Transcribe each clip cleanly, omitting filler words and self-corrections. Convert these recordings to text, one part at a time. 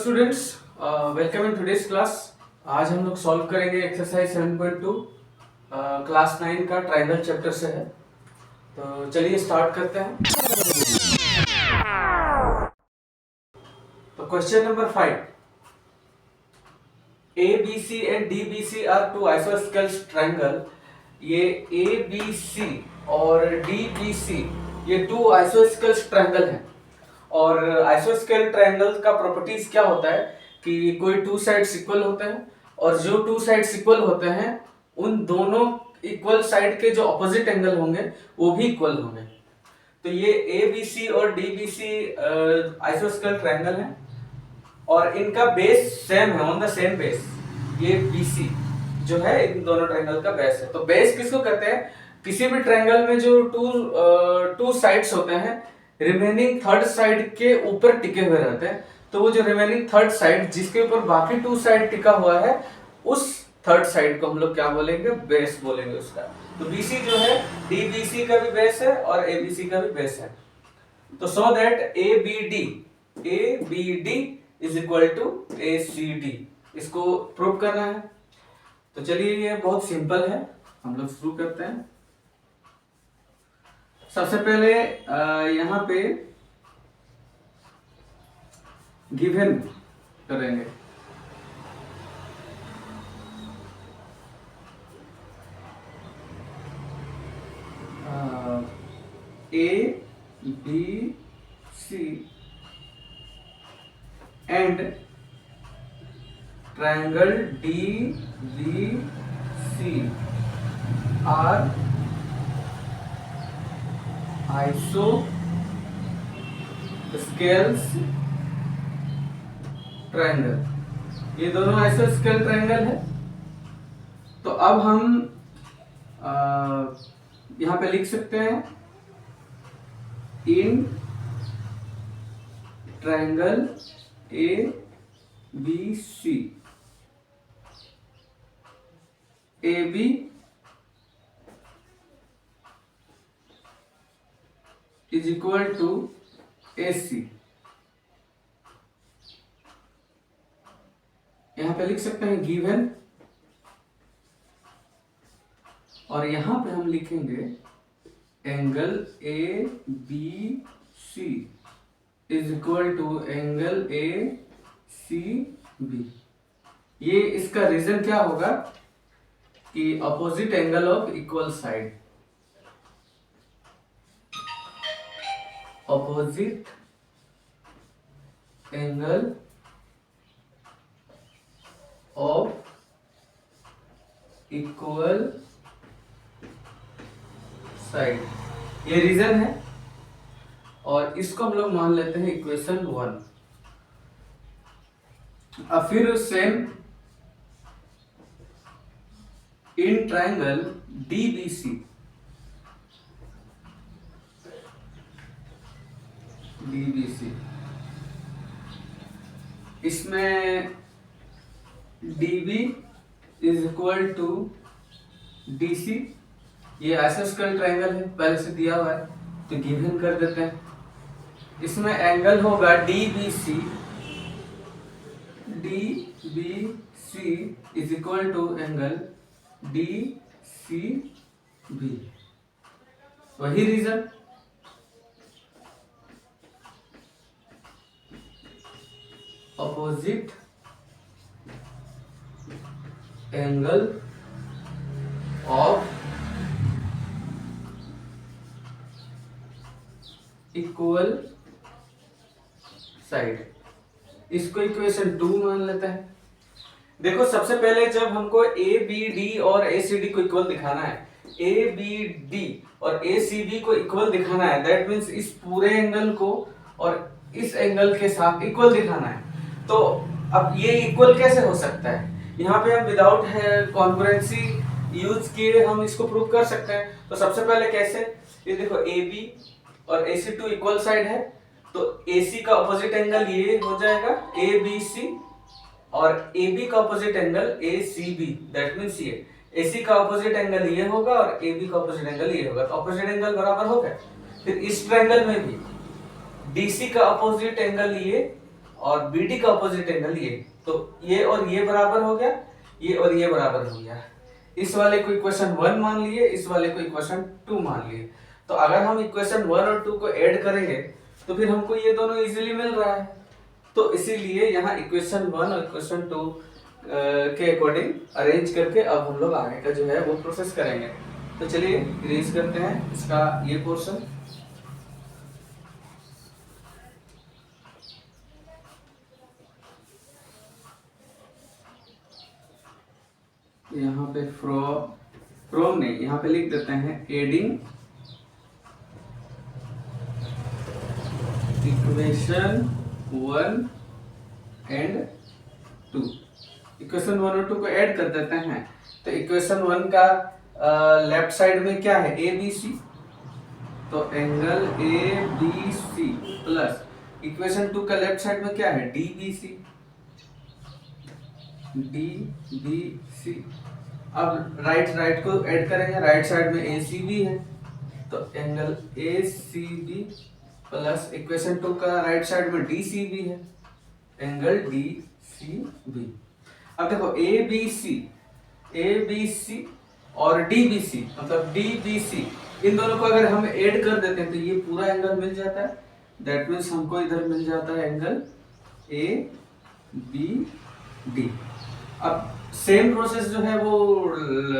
Students, welcome in today's class. आज हम लोग सॉल्व करेंगे एक्सरसाइज 7.2 क्लास 9 का ट्रायंगल चैप्टर से है। तो चलिए स्टार्ट करते हैं। तो question number 5, ABC and DBC are two आइसोस्केल ट्रायंगल। ये ABC और DBC ये टू आइसोस्केल ट्रायंगल हैं। और आइसोस्केल ट्रायंगल का प्रॉपर्टीज क्या होता है कि कोई टू साइड्स इक्वल होते हैं और जो टू साइड्स इक्वल होते हैं उन दोनों इक्वल साइड के जो ऑपोजिट एंगल होंगे वो भी इक्वल होंगे। तो ये ABC और DBC आइसोस्केल ट्रायंगल है और इनका बेस सेम है, ऑन द सेम बेस। ये BC जो है इन दोनों ट्रायंगल का बेस है। तो बेस किसको कहते हैं? किसी भी ट्रायंगल में जो टू साइड्स होते हैं रिमेनिंग थर्ड साइड के ऊपर टिके हुए रहते हैं। तो वो जो रिमेनिंग थर्ड साइड जिसके ऊपर बाकी टू साइड टिका हुआ है उस थर्ड साइड को हम लोग क्या बोलेंगे? बेस बोलेंगे उसका। तो BC जो है DBC का भी बेस है और ABC का भी बेस है। तो so that ABD is equal to ACD, इसको प्रूव करना है। तो चलिए ये बहुत सिंपल है, हम लोग शुरू करते हैं। सबसे पहले यहाँ पे गिवन करेंगे। ABC and triangle DBC are isosceles triangle. ये दोनों आइसोस्केल ट्रायंगल है। तो अब हम यहां पे लिख सकते हैं in triangle ABC AB is equal to AC। यहां पे लिख सकते हैं गिवन और यहां पे हम लिखेंगे angle ABC is equal to angle ACB। ये इसका रीजन क्या होगा कि opposite angle of equal side, opposite angle of equal side, ये रीजन है। और इसको हम लोग मान लेते हैं इक्वेशन 1। अब फिर सेम इन ट्रायंगल DBC इसमें DB is equal to DC। ये आइसोस्केल ट्रायंगल है, पहले से दिया हुआ है तो गिवन कर देते हैं। इसमें एंगल होगा DBC is equal to angle DCB। वही reason. opposite angle of equal side, इसको इक्वेशन 2 मान लेते हैं। देखो सबसे पहले जब हमको ABD और ACD को इक्वल दिखाना है, ABD और ACB को इक्वल दिखाना है, दैट मीन्स इस पूरे एंगल को और इस एंगल के साथ इक्वल दिखाना है। तो अब ये इक्वल कैसे हो सकता है? यहाँ पे हम विदाउट कॉन्ग्रुएंसी यूज किए हम इसको प्रूव कर सकते हैं। तो सबसे पहले कैसे? ये देखो AB और AC2 इक्वल साइड है तो AC का ऑपोजिट एंगल ये हो जाएगा ABC और AB का opposite angle ACB। That means ये AC का ऑपोजिट एंगल ये होगा और AB का ऑपोजिट एंगल ये होगा। तो ऑपोजिट एंगल बराबर हो गए। फिर इस ट्रायंगल में भी DC का ऑपोजिट एंगल ये और BD का अपोजिट एंगल ये, तो ये और ये बराबर हो गया, ये और ये बराबर हो गया। इस वाले को इक्वेशन 1 मान लिए, इस वाले को इक्वेशन 2 मान लिए। तो अगर हम इक्वेशन 1 और 2 को ऐड करेंगे तो फिर हमको ये दोनों इजीली मिल रहा है। तो इसीलिए यहाँ इक्वेशन 1 और इक्वेशन 2 के अकॉर्डिंग अरेंज करके अब हम लोग आगे का जो है वो प्रोसेस करेंगे। तो चलिए इरेज करते हैं इसका ये पोर्शन। यहाँ पे फ्रॉम नहीं, यहाँ पे लिख देते हैं एडिंग इक्वेशन 1 एंड 2। इक्वेशन 1 और 2 को ऐड कर देते हैं। तो इक्वेशन 1 का लेफ्ट साइड में क्या है, ए बी सी, तो angle A B C plus equation 2 का लेफ्ट साइड में क्या है, D B C, D B C. अब राइट को ऐड करेंगे, राइट साइड में ए सी बी है, तो angle A C B plus equation 2 का राइट साइड में डी सी बी है, एंगल डी सी बी। अब देखो ए बी सी और डी बी सी, मतलब डी बी सी, इन दोनों को अगर हम ऐड कर देते हैं तो ये पूरा एंगल मिल जाता है। दैट मीन्स हमको इधर मिल जाता है एंगल ए बी डी। अब सेम प्रोसेस जो है वो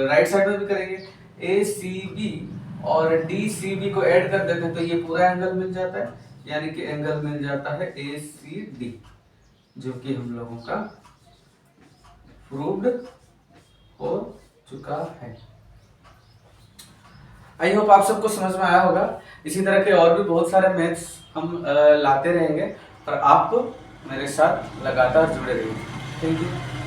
राइट साइड में भी करेंगे, ए सी बी और डी सी बी को ऐड कर देते हैं तो ये पूरा एंगल मिल जाता है, यानी कि एंगल मिल जाता है ए सी डी, जो कि हम लोगों का प्रूव्ड हो चुका है। आई होप आप सबको समझ में आया होगा। इसी तरह के और भी बहुत सारे मैथ्स हम लाते रहेंगे और आप मेरे साथ लगातार जुड़े रहिए। Thank you.